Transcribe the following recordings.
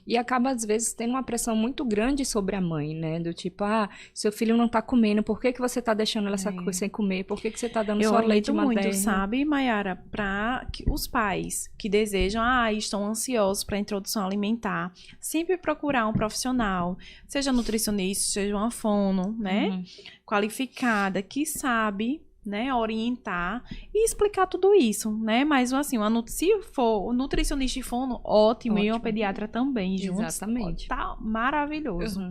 E acaba, às vezes, tendo uma pressão muito grande sobre a mãe, né? Do tipo, seu filho não tá comendo, por que que você tá deixando ela sem comer? Por que que você tá dando Eu só leite oriento muito, materno? sabe, Mayara, para os pais que desejam, estão ansiosos para a introdução alimentar, sempre procurar um profissional, seja nutricionista, seja uma fono, né, qualificada, que sabe, né, orientar e explicar tudo isso, né, mas assim, se for o nutricionista e fono, ótimo, e uma pediatra também juntos, Exatamente. tá maravilhoso,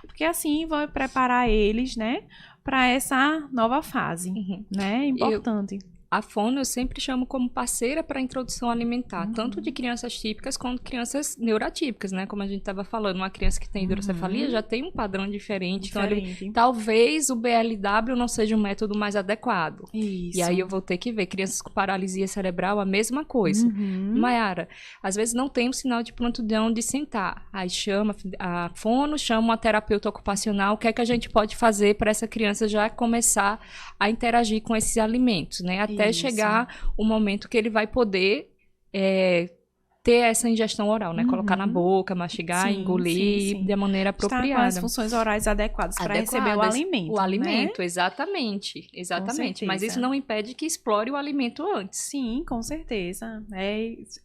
porque assim vai preparar eles, né, para essa nova fase, né? Importante. A fono eu sempre chamo como parceira para a introdução alimentar, tanto de crianças típicas quanto crianças neurotípicas, né? Como a gente estava falando, uma criança que tem hidrocefalia já tem um padrão diferente. Então, talvez o BLW não seja um método mais adequado. Isso. E aí eu vou ter que ver. Crianças com paralisia cerebral, a mesma coisa. Mayara, às vezes não tem um sinal de prontidão de sentar. Aí chama a fono, chama uma terapeuta ocupacional. O que é que a gente pode fazer para essa criança já começar a interagir com esses alimentos, né? Até chegar o momento que ele vai poder ter essa ingestão oral, né? Colocar na boca, mastigar, engolir da maneira apropriada. Estar com as funções orais adequadas para receber o alimento. O alimento, né? Exatamente. Mas isso não impede que explore o alimento antes. Sim, com certeza.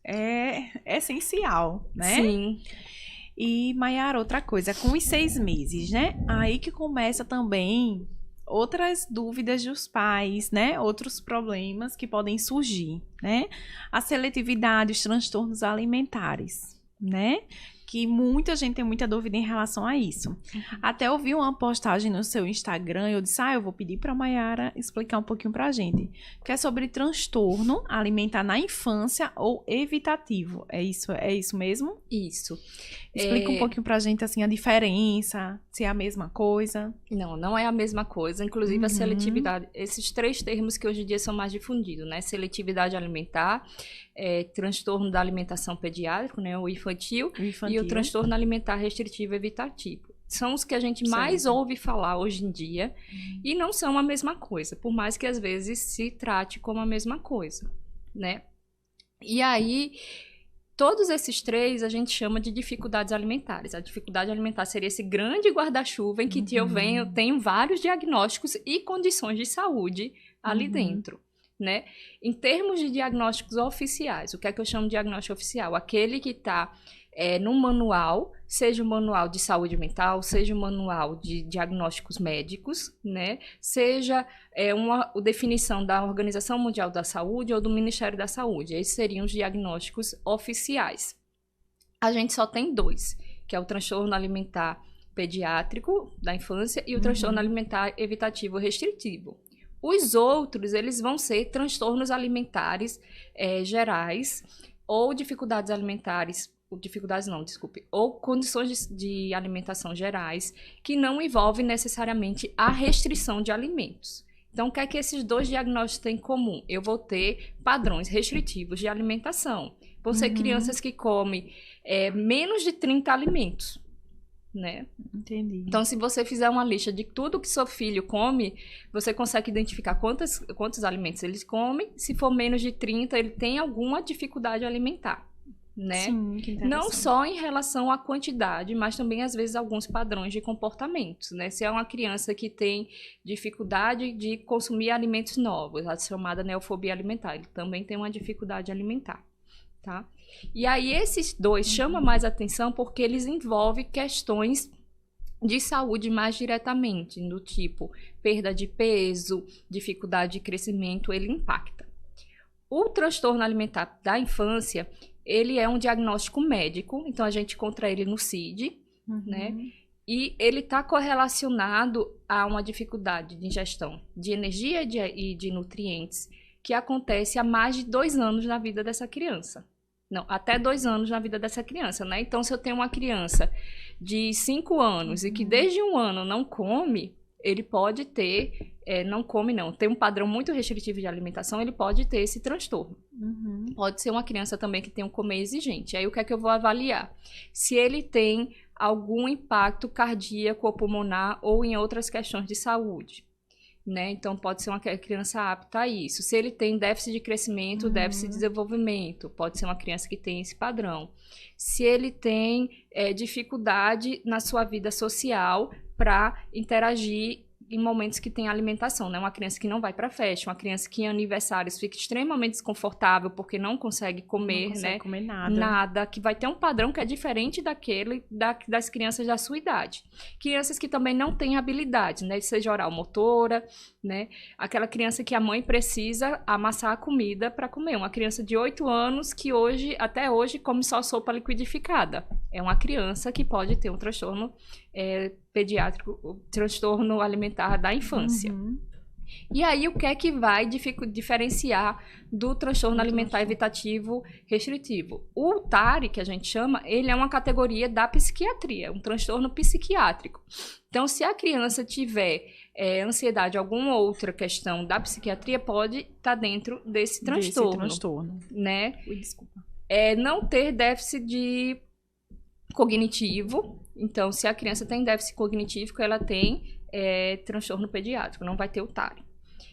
É essencial, né? Sim. E, Mayara, outra coisa, com os 6 meses, né? Aí que começa também outras dúvidas dos pais, né? Outros problemas que podem surgir, né? A seletividade, os transtornos alimentares, né? Que muita gente tem muita dúvida em relação a isso. Até eu vi uma postagem no seu Instagram e eu disse, eu vou pedir para a Mayara explicar um pouquinho para a gente, que é sobre transtorno alimentar na infância ou evitativo. É isso mesmo? Isso. Explica um pouquinho para a gente, assim, a diferença, se é a mesma coisa. Não é a mesma coisa. Inclusive, a seletividade, esses 3 termos que hoje em dia são mais difundidos, né? Seletividade alimentar, transtorno da alimentação pediátrico, né? O infantil. E o transtorno alimentar restritivo evitativo. São os que a gente mais ouve falar hoje em dia e não são a mesma coisa, por mais que às vezes se trate como a mesma coisa, né? E aí, todos esses 3 a gente chama de dificuldades alimentares. A dificuldade alimentar seria esse grande guarda-chuva em que eu tenho vários diagnósticos e condições de saúde ali dentro. Né? Em termos de diagnósticos oficiais, o que é que eu chamo de diagnóstico oficial? Aquele que está no manual, seja o manual de saúde mental, seja o manual de diagnósticos médicos, né? Seja uma definição da Organização Mundial da Saúde ou do Ministério da Saúde. Esses seriam os diagnósticos oficiais. A gente só tem 2, que é o transtorno alimentar pediátrico da infância e o transtorno alimentar evitativo restritivo. Os outros, eles vão ser transtornos alimentares gerais ou dificuldades alimentares, ou condições de alimentação gerais que não envolvem necessariamente a restrição de alimentos. Então, o que é que esses 2 diagnósticos têm em comum? Eu vou ter padrões restritivos de alimentação. Vão ser crianças que comem menos de 30 alimentos. Né? Entendi. Então, se você fizer uma lista de tudo que seu filho come, você consegue identificar quantos alimentos ele come. Se for menos de 30, ele tem alguma dificuldade alimentar, né? Sim, que interessante. Não só em relação à quantidade, mas também, às vezes, alguns padrões de comportamentos, né? Se é uma criança que tem dificuldade de consumir alimentos novos, a chamada neofobia alimentar, ele também tem uma dificuldade alimentar, tá? E aí esses 2 chamam mais atenção porque eles envolvem questões de saúde mais diretamente, do tipo perda de peso, dificuldade de crescimento, ele impacta. O transtorno alimentar da infância, ele é um diagnóstico médico, então a gente encontra ele no CID, né? E ele está correlacionado a uma dificuldade de ingestão de energia e de nutrientes que acontece há mais de 2 anos na vida dessa criança. Não, até 2 anos na vida dessa criança, né? Então, se eu tenho uma criança de 5 anos e que desde 1 ano não come, ele pode ter, tem um padrão muito restritivo de alimentação, ele pode ter esse transtorno. Pode ser uma criança também que tem um comer exigente. Aí, o que é que eu vou avaliar? Se ele tem algum impacto cardíaco ou pulmonar ou em outras questões de saúde. né? Então, pode ser uma criança apta a isso. Se ele tem déficit de crescimento, déficit de desenvolvimento, pode ser uma criança que tem esse padrão. Se ele tem dificuldade na sua vida social para interagir em momentos que tem alimentação, né? Uma criança que não vai para festa, uma criança que em aniversários fica extremamente desconfortável porque não consegue comer, não consegue né? comer nada. Nada, que vai ter um padrão que é diferente daquele das crianças da sua idade. Crianças que também não têm habilidade, né? Seja oral motora, né? Aquela criança que a mãe precisa amassar a comida para comer. Uma criança de 8 anos que até hoje, come só sopa liquidificada. É uma criança que pode ter um transtorno pediátrico, o transtorno alimentar da infância. E aí, o que é que vai diferenciar do transtorno alimentar evitativo restritivo? O TARI, que a gente chama, ele é uma categoria da psiquiatria, um transtorno psiquiátrico. Então, se a criança tiver ansiedade, alguma outra questão da psiquiatria, pode estar dentro desse transtorno. Né? Desculpa. Não ter déficit de cognitivo. Então, se a criança tem déficit cognitivo, ela tem transtorno pediátrico, não vai ter o TARI.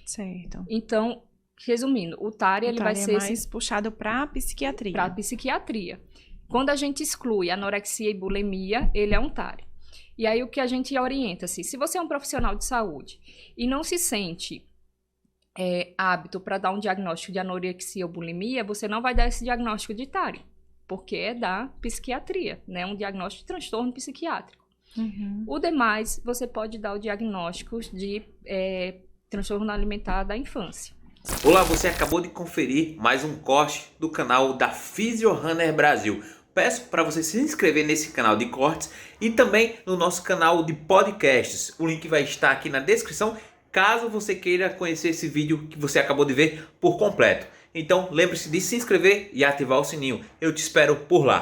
Certo. Então, resumindo, o TARI, ele vai ser mais puxado para a psiquiatria. Para a psiquiatria. Quando a gente exclui anorexia e bulimia, ele é um TARI. E aí, o que a gente orienta, assim, se você é um profissional de saúde e não se sente apto para dar um diagnóstico de anorexia ou bulimia, você não vai dar esse diagnóstico de TARI, porque é da psiquiatria, né? Um diagnóstico de transtorno psiquiátrico. O demais, você pode dar o diagnóstico de transtorno alimentar da infância. Olá, você acabou de conferir mais um corte do canal da PhysioRunner Brasil. Peço para você se inscrever nesse canal de cortes e também no nosso canal de podcasts. O link vai estar aqui na descrição, caso você queira conhecer esse vídeo que você acabou de ver por completo. Então lembre-se de se inscrever e ativar o sininho. Eu te espero por lá.